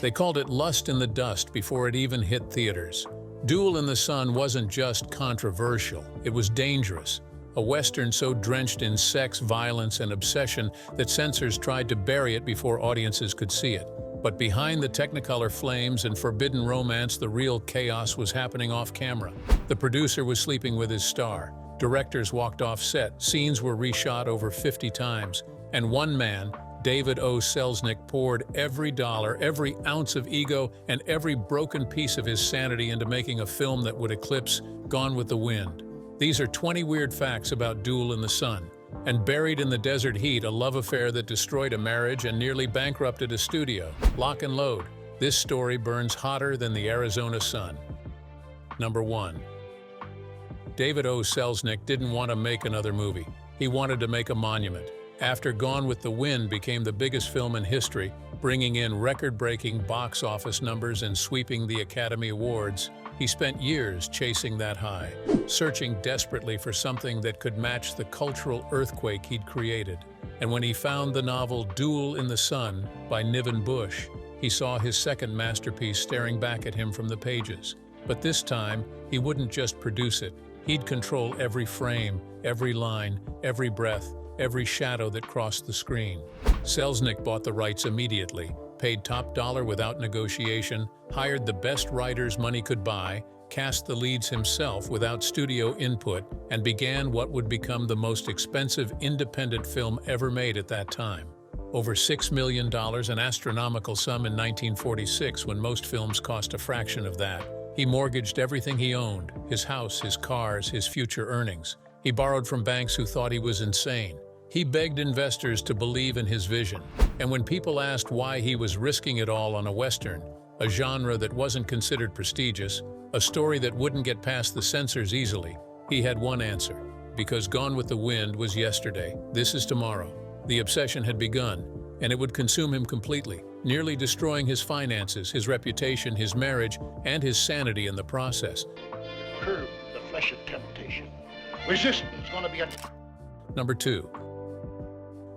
They called it Lust in the Dust before it even hit theaters. Duel in the Sun wasn't just controversial, it was dangerous. A Western so drenched in sex, violence, and obsession that censors tried to bury it before audiences could see it. But behind the Technicolor flames and forbidden romance, the real chaos was happening off camera. The producer was sleeping with his star. Directors walked off set, scenes were reshot over 50 times, and one man, David O. Selznick, poured every dollar, every ounce of ego, and every broken piece of his sanity into making a film that would eclipse Gone with the Wind. These are 20 weird facts about Duel in the Sun. And buried in the desert heat, a love affair that destroyed a marriage and nearly bankrupted a studio. Lock and load. This story burns hotter than the Arizona sun. Number 1. David O. Selznick didn't want to make another movie. He wanted to make a monument. After Gone with the Wind became the biggest film in history, bringing in record-breaking box office numbers and sweeping the Academy Awards, he spent years chasing that high, searching desperately for something that could match the cultural earthquake he'd created. And when he found the novel Duel in the Sun by Niven Bush, he saw his second masterpiece staring back at him from the pages. But this time, he wouldn't just produce it. He'd control every frame, every line, every breath, every shadow that crossed the screen. Selznick bought the rights immediately, paid top dollar without negotiation, hired the best writers money could buy, cast the leads himself without studio input, and began what would become the most expensive independent film ever made at that time. Over $6 million, an astronomical sum in 1946 when most films cost a fraction of that. He mortgaged everything he owned, his house, his cars, his future earnings. He borrowed from banks who thought he was insane. He begged investors to believe in his vision. And when people asked why he was risking it all on a Western, a genre that wasn't considered prestigious, a story that wouldn't get past the censors easily, he had one answer. Because Gone with the Wind was yesterday, this is tomorrow. The obsession had begun, and it would consume him completely, nearly destroying his finances, his reputation, his marriage, and his sanity in the process. Curb the flesh of temptation. Resistance is going to be a... Number 2.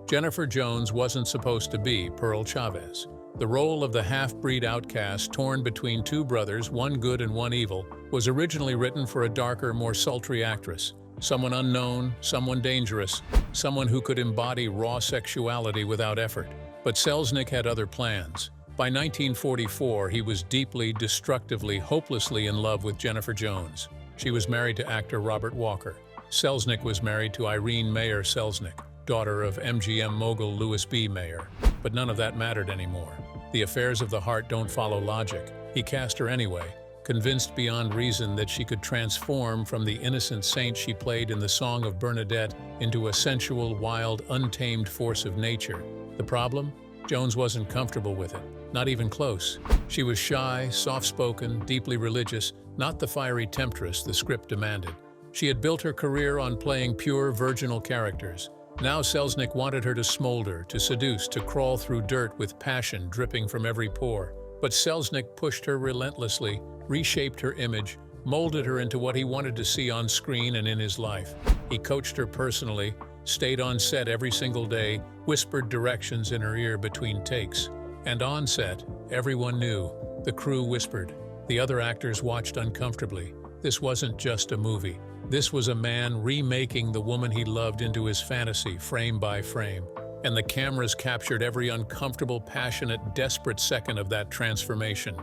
Jennifer Jones wasn't supposed to be Pearl Chavez. The role of the half-breed outcast torn between two brothers, one good and one evil, was originally written for a darker, more sultry actress. Someone unknown, someone dangerous, someone who could embody raw sexuality without effort. But Selznick had other plans. By 1944, he was deeply, destructively, hopelessly in love with Jennifer Jones. She was married to actor Robert Walker. Selznick was married to Irene Mayer Selznick, daughter of MGM mogul Louis B. Mayer. But none of that mattered anymore. The affairs of the heart don't follow logic. He cast her anyway, convinced beyond reason that she could transform from the innocent saint she played in the Song of Bernadette into a sensual, wild, untamed force of nature. The problem? Jones wasn't comfortable with it, not even close. She was shy, soft-spoken, deeply religious, not the fiery temptress the script demanded. She had built her career on playing pure, virginal characters. Now Selznick wanted her to smolder, to seduce, to crawl through dirt with passion dripping from every pore. But Selznick pushed her relentlessly, reshaped her image, molded her into what he wanted to see on screen and in his life. He coached her personally, stayed on set every single day, whispered directions in her ear between takes. And on set, everyone knew. The crew whispered. The other actors watched uncomfortably. This wasn't just a movie. This was a man remaking the woman he loved into his fantasy, frame by frame. And the cameras captured every uncomfortable, passionate, desperate second of that transformation.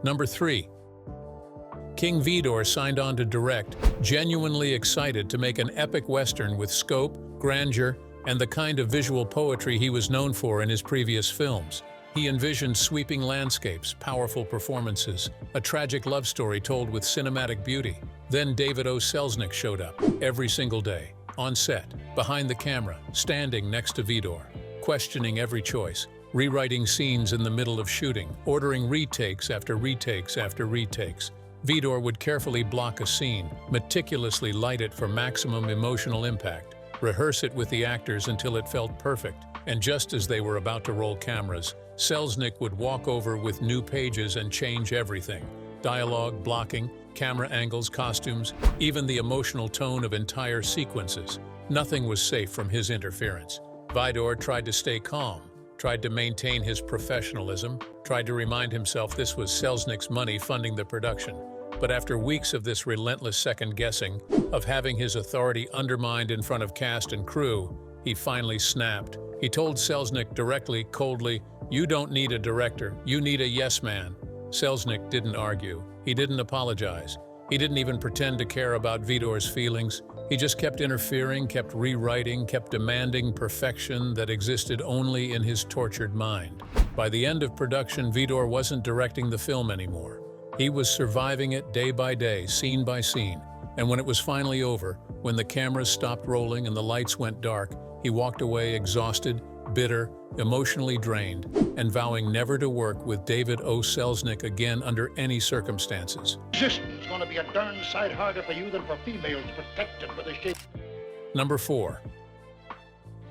Number 3. King Vidor signed on to direct, genuinely excited to make an epic Western with scope, grandeur, and the kind of visual poetry he was known for in his previous films. He envisioned sweeping landscapes, powerful performances, a tragic love story told with cinematic beauty. Then David O. Selznick showed up, every single day, on set, behind the camera, standing next to Vidor, questioning every choice, rewriting scenes in the middle of shooting, ordering retakes after retakes after retakes. Vidor would carefully block a scene, meticulously light it for maximum emotional impact, rehearse it with the actors until it felt perfect, and just as they were about to roll cameras, Selznick would walk over with new pages and change everything. Dialogue, blocking, camera angles, costumes, even the emotional tone of entire sequences. Nothing was safe from his interference. Vidor tried to stay calm, tried to maintain his professionalism, tried to remind himself this was Selznick's money funding the production. But after weeks of this relentless second-guessing, of having his authority undermined in front of cast and crew, he finally snapped. He told Selznick directly, coldly, "You don't need a director, you need a yes man." Selznick didn't argue. He didn't apologize. He didn't even pretend to care about Vidor's feelings. He just kept interfering, kept rewriting, kept demanding perfection that existed only in his tortured mind. By the end of production, Vidor wasn't directing the film anymore. He was surviving it day by day, scene by scene. And when it was finally over, when the cameras stopped rolling and the lights went dark, he walked away exhausted, bitter, emotionally drained, and vowing never to work with David O. Selznick again under any circumstances. Existence is going to be a darn sight harder for you than for females protected with a shape. Number 4.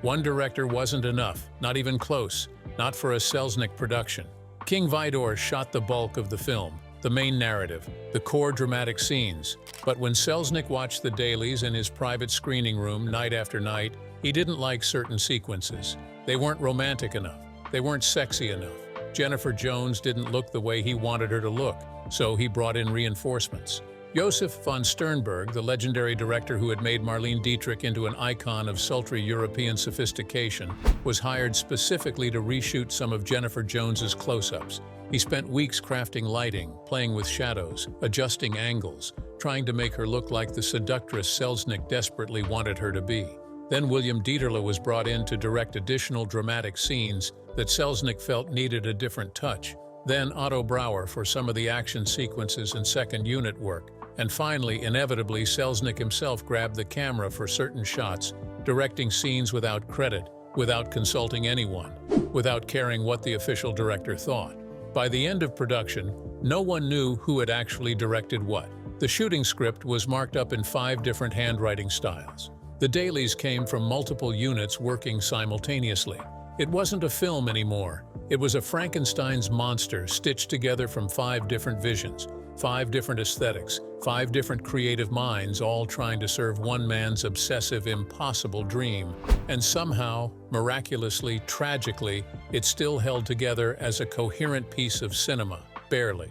One director wasn't enough, not even close, not for a Selznick production. King Vidor shot the bulk of the film, the main narrative, the core dramatic scenes. But when Selznick watched the dailies in his private screening room night after night, he didn't like certain sequences. They weren't romantic enough. They weren't sexy enough. Jennifer Jones didn't look the way he wanted her to look, so he brought in reinforcements. Josef von Sternberg, the legendary director who had made Marlene Dietrich into an icon of sultry European sophistication, was hired specifically to reshoot some of Jennifer Jones's close-ups. He spent weeks crafting lighting, playing with shadows, adjusting angles, trying to make her look like the seductress Selznick desperately wanted her to be. Then William Dieterle was brought in to direct additional dramatic scenes that Selznick felt needed a different touch. Then Otto Brauer for some of the action sequences and second unit work. And finally, inevitably, Selznick himself grabbed the camera for certain shots, directing scenes without credit, without consulting anyone, without caring what the official director thought. By the end of production, no one knew who had actually directed what. The shooting script was marked up in 5 different handwriting styles. The dailies came from multiple units working simultaneously. It wasn't a film anymore. It was a Frankenstein's monster stitched together from 5 different visions, 5 different aesthetics, 5 different creative minds, all trying to serve one man's obsessive, impossible dream. And somehow, miraculously, tragically, it still held together as a coherent piece of cinema, barely.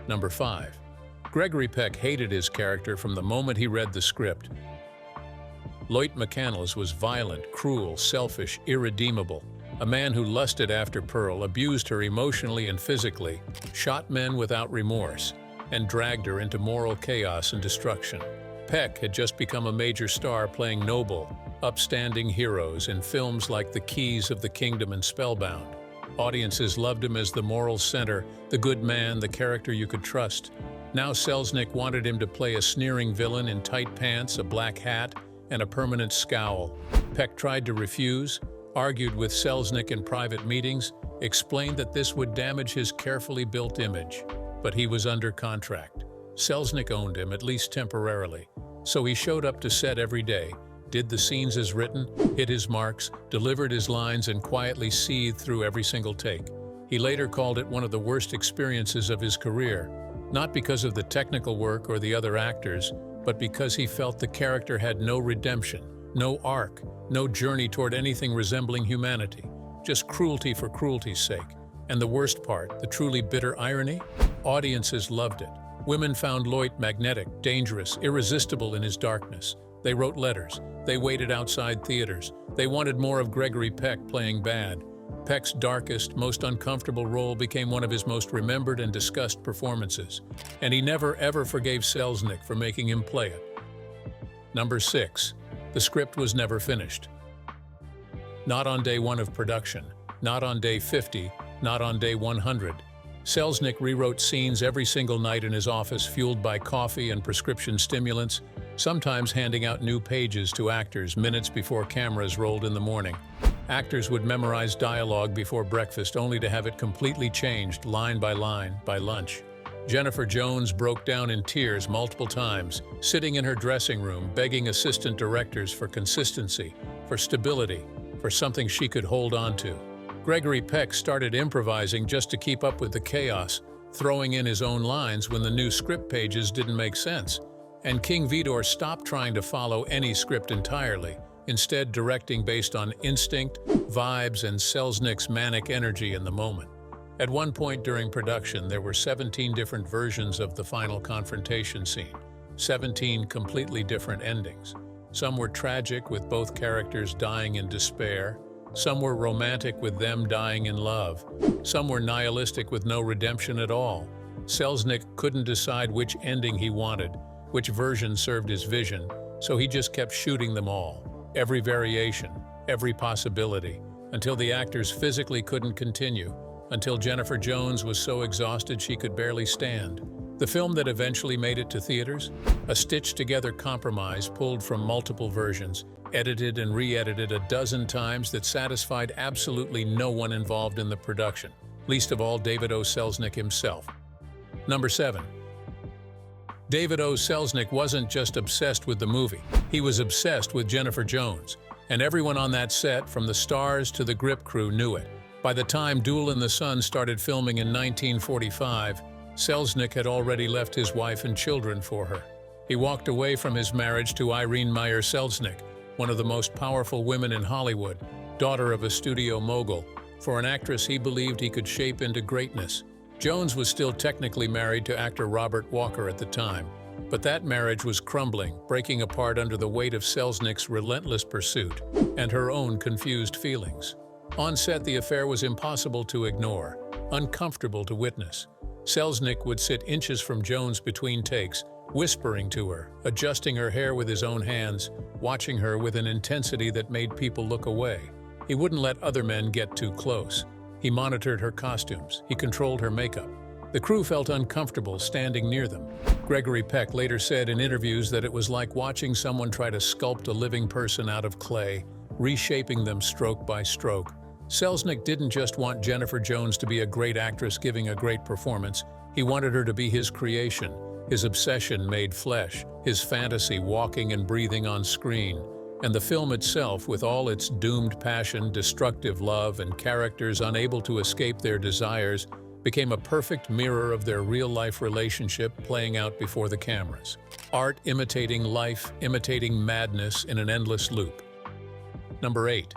Number 5. Gregory Peck hated his character from the moment he read the script. Lloyd McCandless was violent, cruel, selfish, irredeemable. A man who lusted after Pearl, abused her emotionally and physically, shot men without remorse, and dragged her into moral chaos and destruction. Peck had just become a major star playing noble, upstanding heroes in films like The Keys of the Kingdom and Spellbound. Audiences loved him as the moral center, the good man, the character you could trust. Now Selznick wanted him to play a sneering villain in tight pants, a black hat, and a permanent scowl. Peck tried to refuse, argued with Selznick in private meetings, explained that this would damage his carefully built image. But he was under contract. Selznick owned him, at least temporarily. So he showed up to set every day, did the scenes as written, hit his marks, delivered his lines, and quietly seethed through every single take. He later called it one of the worst experiences of his career, not because of the technical work or the other actors, but because he felt the character had no redemption, no arc, no journey toward anything resembling humanity, just cruelty for cruelty's sake. And the worst part, the truly bitter irony? Audiences loved it. Women found Lloyd magnetic, dangerous, irresistible in his darkness. They wrote letters. They waited outside theaters. They wanted more of Gregory Peck playing bad. Peck's darkest, most uncomfortable role became one of his most remembered and discussed performances, and he never ever forgave Selznick for making him play it. Number 6. The script was never finished. Not on day 1 of production, not on day 50, not on day 100. Selznick rewrote scenes every single night in his office, fueled by coffee and prescription stimulants, sometimes handing out new pages to actors minutes before cameras rolled in the morning. Actors would memorize dialogue before breakfast only to have it completely changed line by lunch. Jennifer Jones broke down in tears multiple times, sitting in her dressing room begging assistant directors for consistency, for stability, for something she could hold on to. Gregory Peck started improvising just to keep up with the chaos, throwing in his own lines when the new script pages didn't make sense. And King Vidor stopped trying to follow any script entirely instead directing based on instinct, vibes, and Selznick's manic energy in the moment. At one point during production, there were 17 different versions of the final confrontation scene, 17 completely different endings. Some were tragic, with both characters dying in despair. Some were romantic, with them dying in love. Some were nihilistic, with no redemption at all. Selznick couldn't decide which ending he wanted, which version served his vision, so he just kept shooting them all, every variation, every possibility, until the actors physically couldn't continue, until Jennifer Jones was so exhausted she could barely stand. The film that eventually made it to theaters? A stitched-together compromise pulled from multiple versions, edited and re-edited a dozen times, that satisfied absolutely no one involved in the production, least of all David O. Selznick himself. Number 7. David O. Selznick wasn't just obsessed with the movie, he was obsessed with Jennifer Jones, and everyone on that set, from the stars to the grip crew, knew it. By the time Duel in the Sun started filming in 1945, Selznick had already left his wife and children for her. He walked away from his marriage to Irene Meyer Selznick, one of the most powerful women in Hollywood, daughter of a studio mogul, for an actress he believed he could shape into greatness. Jones was still technically married to actor Robert Walker at the time, but that marriage was crumbling, breaking apart under the weight of Selznick's relentless pursuit and her own confused feelings. On set, the affair was impossible to ignore, uncomfortable to witness. Selznick would sit inches from Jones between takes, whispering to her, adjusting her hair with his own hands, watching her with an intensity that made people look away. He wouldn't let other men get too close. He monitored her costumes. He controlled her makeup. The crew felt uncomfortable standing near them. Gregory Peck later said in interviews that it was like watching someone try to sculpt a living person out of clay, reshaping them stroke by stroke. Selznick didn't just want Jennifer Jones to be a great actress giving a great performance. He wanted her to be his creation, his obsession made flesh, his fantasy walking and breathing on screen. And the film itself, with all its doomed passion, destructive love, and characters unable to escape their desires, became a perfect mirror of their real-life relationship playing out before the cameras. Art imitating life, imitating madness in an endless loop. Number 8.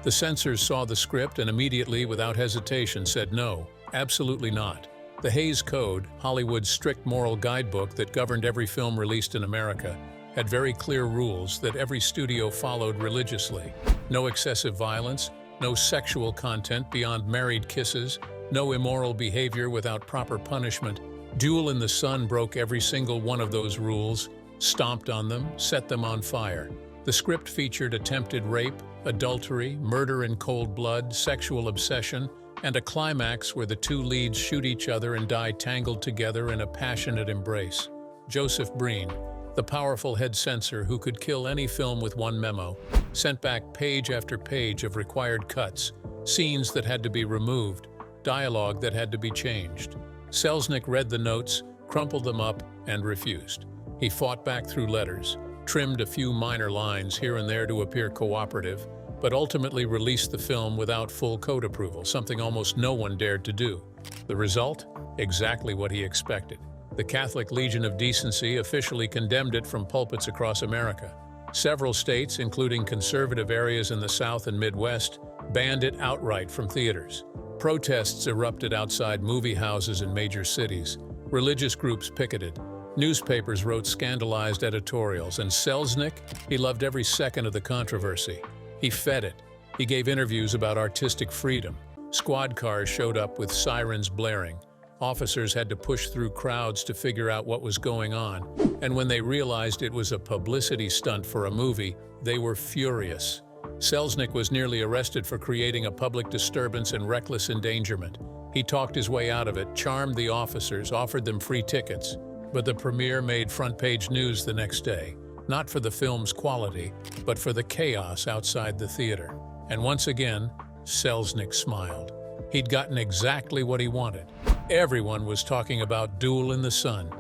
The censors saw the script and immediately, without hesitation, said no, absolutely not. The Hays Code, Hollywood's strict moral guidebook that governed every film released in America, had very clear rules that every studio followed religiously. No excessive violence, no sexual content beyond married kisses, no immoral behavior without proper punishment. Duel in the Sun broke every single one of those rules, stomped on them, set them on fire. The script featured attempted rape, adultery, murder in cold blood, sexual obsession, and a climax where the two leads shoot each other and die tangled together in a passionate embrace. Joseph Breen, the powerful head censor who could kill any film with one memo, sent back page after page of required cuts, scenes that had to be removed, dialogue that had to be changed. Selznick read the notes, crumpled them up, and refused. He fought back through letters, trimmed a few minor lines here and there to appear cooperative, but ultimately released the film without full code approval, something almost no one dared to do. The result? Exactly what he expected. The Catholic Legion of Decency officially condemned it from pulpits across America. Several states, including conservative areas in the South and Midwest, banned it outright from theaters. Protests erupted outside movie houses in major cities. Religious groups picketed. Newspapers wrote scandalized editorials, and Selznick, he loved every second of the controversy. He fed it. He gave interviews about artistic freedom. Squad cars showed up with sirens blaring. Officers had to push through crowds to figure out what was going on. And when they realized it was a publicity stunt for a movie, they were furious. Selznick was nearly arrested for creating a public disturbance and reckless endangerment. He talked his way out of it, charmed the officers, offered them free tickets. But the premiere made front-page news the next day, not for the film's quality, but for the chaos outside the theater. And once again, Selznick smiled. He'd gotten exactly what he wanted. Everyone was talking about Duel in the Sun.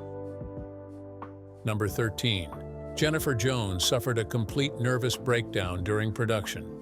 Number 13. Jennifer Jones suffered a complete nervous breakdown during production.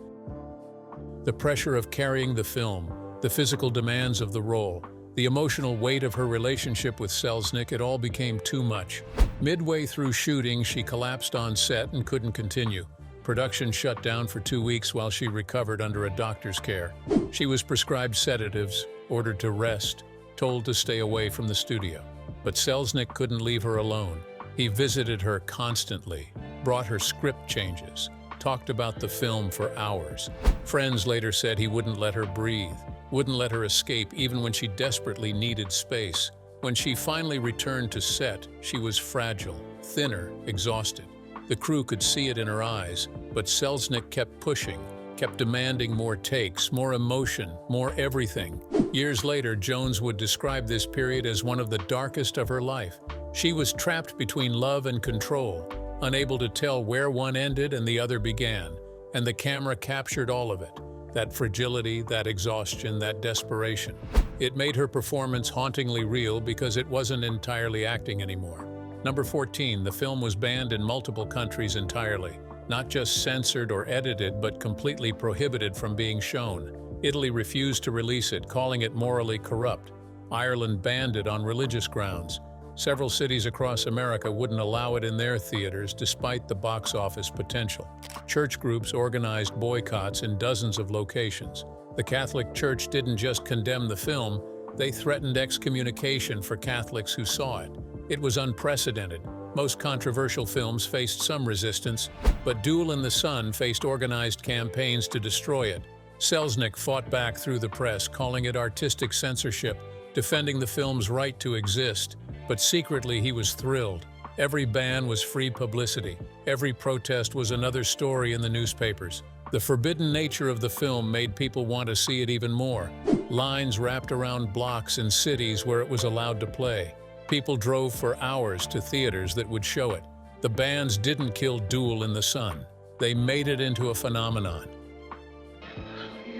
The pressure of carrying the film, the physical demands of the role, the emotional weight of her relationship with Selznick, it all became too much. Midway through shooting, she collapsed on set and couldn't continue. Production shut down for 2 weeks while she recovered under a doctor's care. She was prescribed sedatives, ordered to rest, told to stay away from the studio. But Selznick couldn't leave her alone. He visited her constantly, brought her script changes, talked about the film for hours. Friends later said he wouldn't let her breathe, wouldn't let her escape even when she desperately needed space. When she finally returned to set, she was fragile, thinner, exhausted. The crew could see it in her eyes, but Selznick kept pushing, kept demanding more takes, more emotion, more everything. Years later, Jones would describe this period as one of the darkest of her life. She was trapped between love and control, unable to tell where one ended and the other began, and the camera captured all of it. That fragility, that exhaustion, that desperation. It made her performance hauntingly real because it wasn't entirely acting anymore. Number 14, the film was banned in multiple countries entirely. Not just censored or edited, but completely prohibited from being shown. Italy refused to release it, calling it morally corrupt. Ireland banned it on religious grounds. Several cities across America wouldn't allow it in their theaters despite the box office potential. Church groups organized boycotts in dozens of locations. The Catholic Church didn't just condemn the film, they threatened excommunication for Catholics who saw it. It was unprecedented. Most controversial films faced some resistance, but Duel in the Sun faced organized campaigns to destroy it. Selznick fought back through the press, calling it artistic censorship, defending the film's right to exist. But secretly he was thrilled. Every ban was free publicity. Every protest was another story in the newspapers. The forbidden nature of the film made people want to see it even more. Lines wrapped around blocks in cities where it was allowed to play. People drove for hours to theaters that would show it. The bans didn't kill Duel in the Sun. They made it into a phenomenon.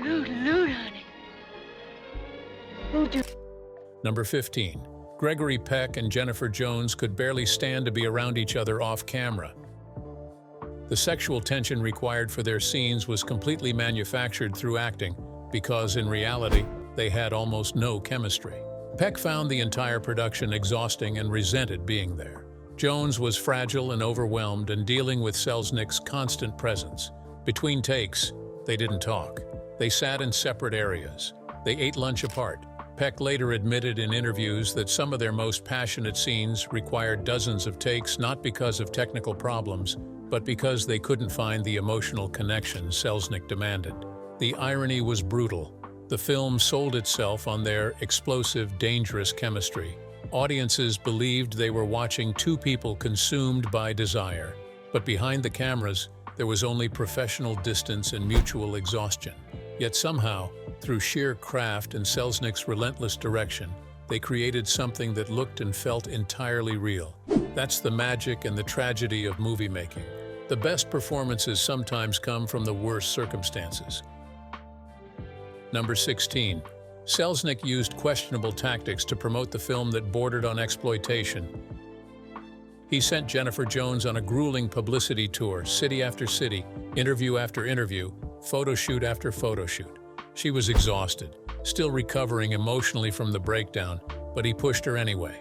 Loot, honey. Number 15. Gregory Peck and Jennifer Jones could barely stand to be around each other off camera. The sexual tension required for their scenes was completely manufactured through acting, because in reality, they had almost no chemistry. Peck found the entire production exhausting and resented being there. Jones was fragile and overwhelmed and dealing with Selznick's constant presence. Between takes, they didn't talk. They sat in separate areas. They ate lunch apart. Peck later admitted in interviews that some of their most passionate scenes required dozens of takes not because of technical problems, but because they couldn't find the emotional connection Selznick demanded. The irony was brutal. The film sold itself on their explosive, dangerous chemistry. Audiences believed they were watching two people consumed by desire. But behind the cameras, there was only professional distance and mutual exhaustion. Yet somehow, through sheer craft and Selznick's relentless direction, they created something that looked and felt entirely real. That's the magic and the tragedy of movie making. The best performances sometimes come from the worst circumstances. Number 16. Selznick used questionable tactics to promote the film that bordered on exploitation. He sent Jennifer Jones on a grueling publicity tour, city after city, interview after interview, photo shoot after photo shoot. She was exhausted, still recovering emotionally from the breakdown, but he pushed her anyway.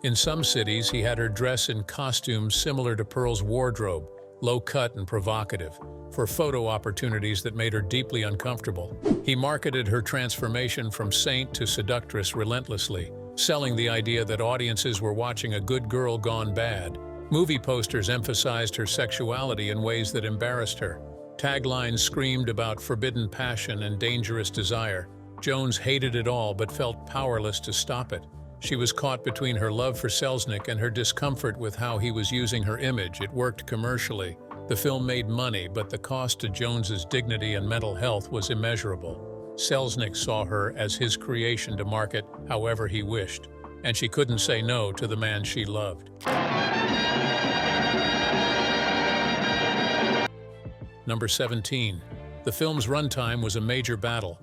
In some cities, he had her dress in costumes similar to Pearl's wardrobe, low-cut and provocative, for photo opportunities that made her deeply uncomfortable. He marketed her transformation from saint to seductress relentlessly, selling the idea that audiences were watching a good girl gone bad. Movie posters emphasized her sexuality in ways that embarrassed her. Taglines screamed about forbidden passion and dangerous desire. Jones hated it all but felt powerless to stop it. She was caught between her love for Selznick and her discomfort with how he was using her image. It worked commercially. The film made money, but the cost to Jones's dignity and mental health was immeasurable. Selznick saw her as his creation to market however he wished, and she couldn't say no to the man she loved. Number 17. The film's runtime was a major battle.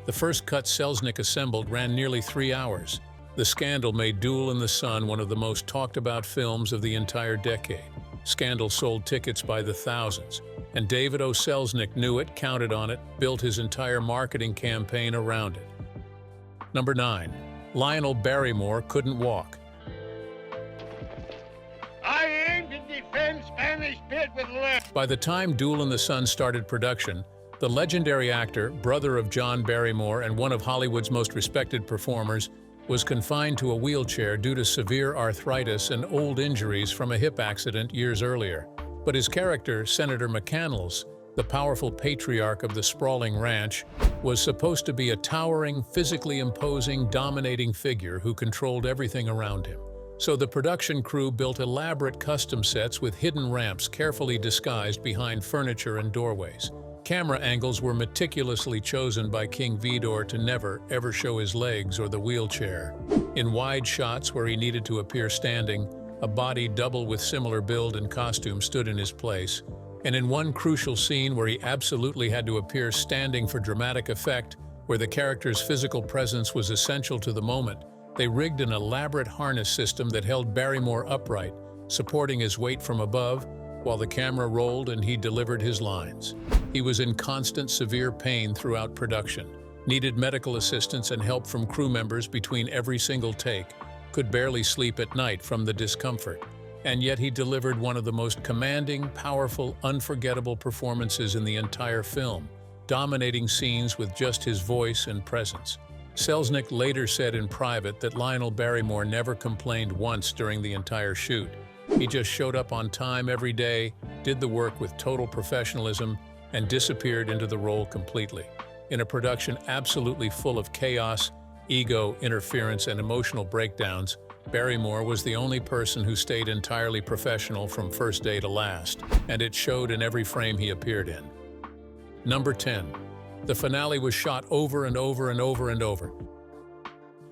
The first cut Selznick assembled ran nearly 3 hours. The scandal made Duel in the Sun one of the most talked-about films of the entire decade. Scandal sold tickets by the thousands, and David O. Selznick knew it, counted on it, built his entire marketing campaign around it. Number 9. Lionel Barrymore couldn't walk. I aim to defend Spanish Pit with left. By the time Duel in the Sun started production, the legendary actor, brother of John Barrymore and one of Hollywood's most respected performers, was confined to a wheelchair due to severe arthritis and old injuries from a hip accident years earlier. But his character, Senator McCandless, the powerful patriarch of the sprawling ranch, was supposed to be a towering, physically imposing, dominating figure who controlled everything around him. So the production crew built elaborate custom sets with hidden ramps carefully disguised behind furniture and doorways. Camera angles were meticulously chosen by King Vidor to never, ever show his legs or the wheelchair. In wide shots where he needed to appear standing, a body double with similar build and costume stood in his place. And in one crucial scene where he absolutely had to appear standing for dramatic effect, where the character's physical presence was essential to the moment, they rigged an elaborate harness system that held Barrymore upright, supporting his weight from above, while the camera rolled and he delivered his lines. He was in constant, severe pain throughout production, needed medical assistance and help from crew members between every single take, could barely sleep at night from the discomfort, and yet he delivered one of the most commanding, powerful, unforgettable performances in the entire film, dominating scenes with just his voice and presence. Selznick later said in private that Lionel Barrymore never complained once during the entire shoot. He just showed up on time every day, did the work with total professionalism, and disappeared into the role completely. In a production absolutely full of chaos, ego, interference, and emotional breakdowns, Barrymore was the only person who stayed entirely professional from first day to last, and it showed in every frame he appeared in. Number 10. The finale was shot over and over and over and over.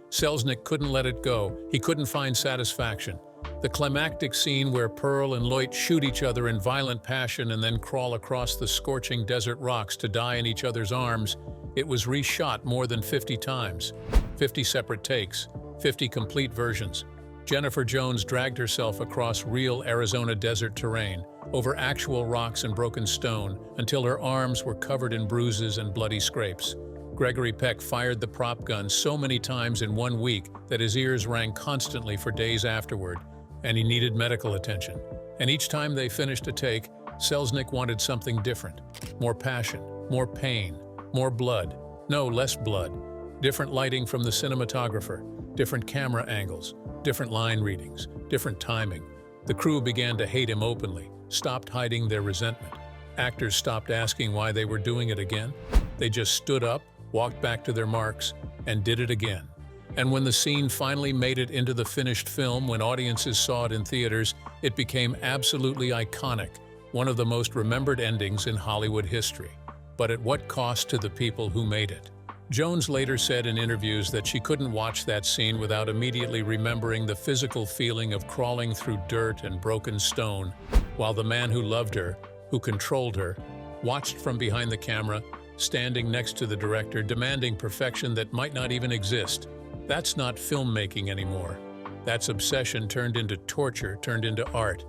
Selznick couldn't let it go. He couldn't find satisfaction. The climactic scene where Pearl and Loit shoot each other in violent passion and then crawl across the scorching desert rocks to die in each other's arms, it was reshot more than 50 times. 50 separate takes, 50 complete versions. Jennifer Jones dragged herself across real Arizona desert terrain, over actual rocks and broken stone, until her arms were covered in bruises and bloody scrapes. Gregory Peck fired the prop gun so many times in 1 week that his ears rang constantly for days afterward, and he needed medical attention. And each time they finished a take, Selznick wanted something different. More passion, more pain, more blood. No, less blood. Different lighting from the cinematographer, different camera angles, different line readings, different timing. The crew began to hate him openly, stopped hiding their resentment. Actors stopped asking why they were doing it again. They just stood up, walked back to their marks, and did it again. And when the scene finally made it into the finished film, when audiences saw it in theaters, it became absolutely iconic, one of the most remembered endings in Hollywood history. But at what cost to the people who made it? Jones later said in interviews that she couldn't watch that scene without immediately remembering the physical feeling of crawling through dirt and broken stone, while the man who loved her, who controlled her, watched from behind the camera, standing next to the director, demanding perfection that might not even exist. That's not filmmaking anymore. That's obsession turned into torture, turned into art.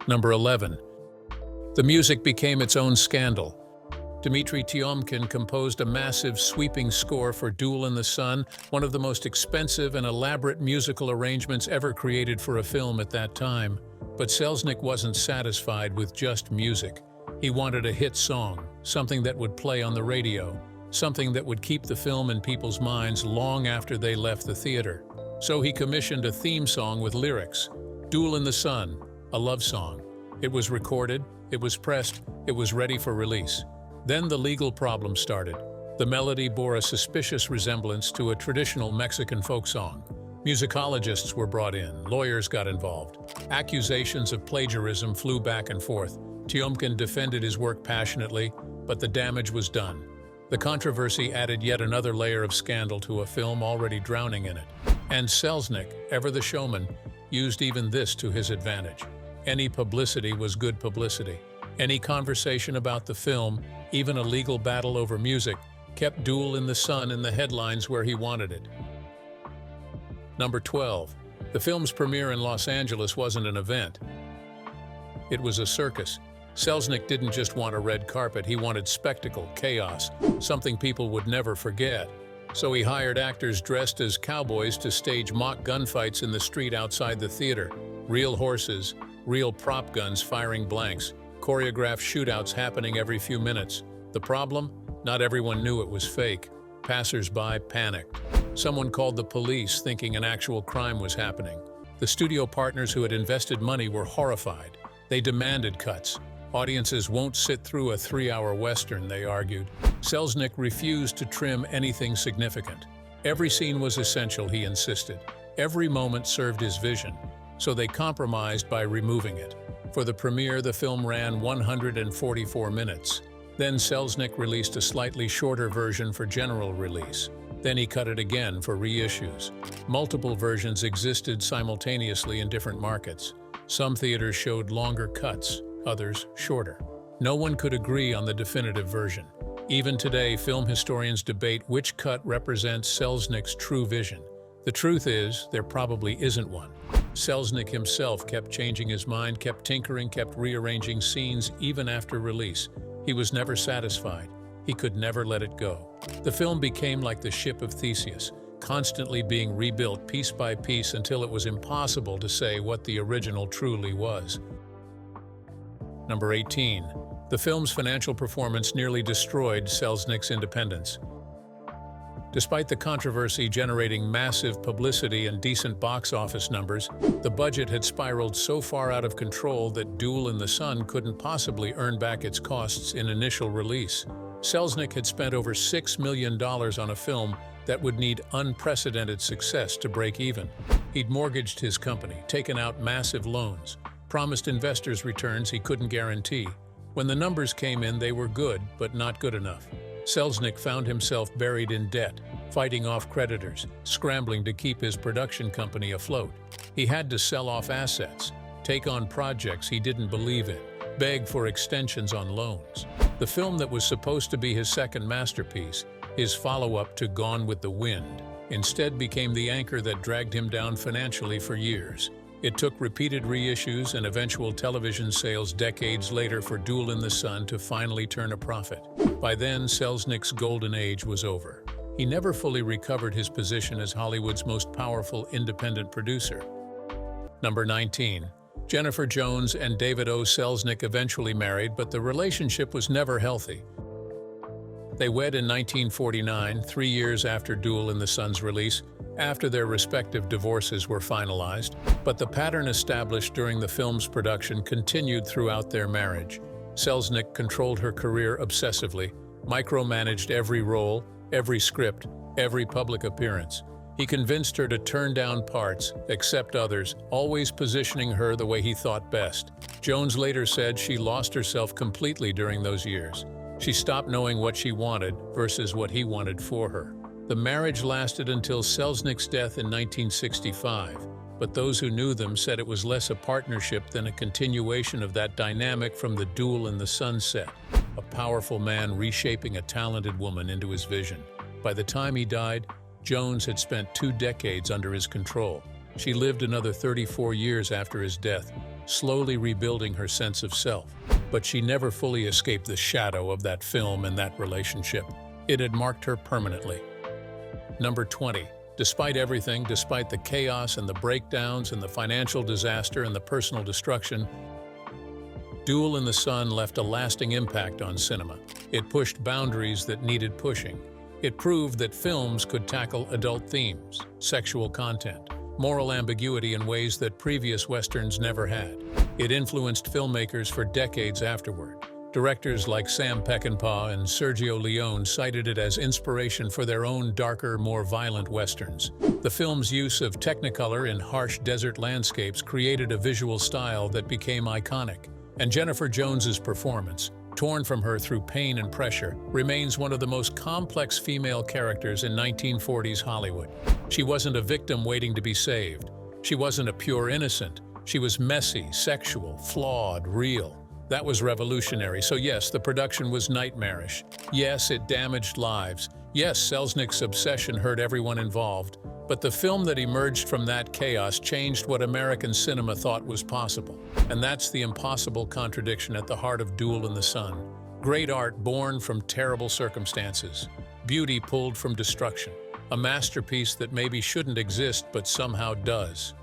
Number 11. The music became its own scandal. Dmitri Tiomkin composed a massive, sweeping score for Duel in the Sun, one of the most expensive and elaborate musical arrangements ever created for a film at that time. But Selznick wasn't satisfied with just music. He wanted a hit song, something that would play on the radio, something that would keep the film in people's minds long after they left the theater. So he commissioned a theme song with lyrics, Duel in the Sun, a love song. It was recorded, it was pressed, it was ready for release. Then the legal problem started. The melody bore a suspicious resemblance to a traditional Mexican folk song. Musicologists were brought in, lawyers got involved. Accusations of plagiarism flew back and forth. Tiomkin defended his work passionately, but the damage was done. The controversy added yet another layer of scandal to a film already drowning in it. And Selznick, ever the showman, used even this to his advantage. Any publicity was good publicity. Any conversation about the film, even a legal battle over music, kept Duel in the Sun in the headlines where he wanted it. Number 12. The film's premiere in Los Angeles wasn't an event. It was a circus. Selznick didn't just want a red carpet, he wanted spectacle, chaos, something people would never forget. So he hired actors dressed as cowboys to stage mock gunfights in the street outside the theater. Real horses, real prop guns firing blanks, choreographed shootouts happening every few minutes. The problem? Not everyone knew it was fake. Passers-by panicked. Someone called the police thinking an actual crime was happening. The studio partners who had invested money were horrified. They demanded cuts. Audiences won't sit through a 3-hour Western, they argued. Selznick refused to trim anything significant. Every scene was essential, he insisted. Every moment served his vision, so they compromised by removing it. For the premiere, the film ran 144 minutes. Then Selznick released a slightly shorter version for general release. Then he cut it again for reissues. Multiple versions existed simultaneously in different markets. Some theaters showed longer cuts, others shorter. No one could agree on the definitive version. Even today, film historians debate which cut represents Selznick's true vision. The truth is, there probably isn't one. Selznick himself kept changing his mind, kept tinkering, kept rearranging scenes even after release. He was never satisfied. He could never let it go. The film became like the ship of Theseus, constantly being rebuilt piece by piece until it was impossible to say what the original truly was. Number 18. The film's financial performance nearly destroyed Selznick's independence. Despite the controversy generating massive publicity and decent box office numbers, the budget had spiraled so far out of control that Duel in the Sun couldn't possibly earn back its costs in initial release. Selznick had spent over $6 million on a film that would need unprecedented success to break even. He'd mortgaged his company, taken out massive loans, promised investors returns he couldn't guarantee. When the numbers came in, they were good, but not good enough. Selznick found himself buried in debt, fighting off creditors, scrambling to keep his production company afloat. He had to sell off assets, take on projects he didn't believe in, beg for extensions on loans. The film that was supposed to be his second masterpiece, his follow-up to Gone with the Wind, instead became the anchor that dragged him down financially for years. It took repeated reissues and eventual television sales decades later for Duel in the Sun to finally turn a profit. By then, Selznick's golden age was over. He never fully recovered his position as Hollywood's most powerful independent producer. Number 19. Jennifer Jones and David O. Selznick eventually married, but the relationship was never healthy. They wed in 1949, 3 years after Duel in the Sun's release, after their respective divorces were finalized, but the pattern established during the film's production continued throughout their marriage. Selznick controlled her career obsessively, micromanaged every role, every script, every public appearance. He convinced her to turn down parts, accept others, always positioning her the way he thought best. Jones later said she lost herself completely during those years. She stopped knowing what she wanted versus what he wanted for her. The marriage lasted until Selznick's death in 1965, but those who knew them said it was less a partnership than a continuation of that dynamic from the Duel in the Sun set, a powerful man reshaping a talented woman into his vision. By the time he died, Jones had spent 2 decades under his control. She lived another 34 years after his death, slowly rebuilding her sense of self. But she never fully escaped the shadow of that film and that relationship. It had marked her permanently. Number 20. Despite everything, despite the chaos and the breakdowns and the financial disaster and the personal destruction, Duel in the Sun left a lasting impact on cinema. It pushed boundaries that needed pushing. It proved that films could tackle adult themes, sexual content, moral ambiguity in ways that previous Westerns never had. It influenced filmmakers for decades afterward. Directors like Sam Peckinpah and Sergio Leone cited it as inspiration for their own darker, more violent Westerns. The film's use of Technicolor in harsh desert landscapes created a visual style that became iconic. And Jennifer Jones's performance, torn from her through pain and pressure, remains one of the most complex female characters in 1940s Hollywood. She wasn't a victim waiting to be saved. She wasn't a pure innocent. She was messy, sexual, flawed, real. That was revolutionary. So yes, the production was nightmarish. Yes, it damaged lives. Yes, Selznick's obsession hurt everyone involved. But the film that emerged from that chaos changed what American cinema thought was possible. And that's the impossible contradiction at the heart of Duel in the Sun. Great art born from terrible circumstances. Beauty pulled from destruction. A masterpiece that maybe shouldn't exist but somehow does.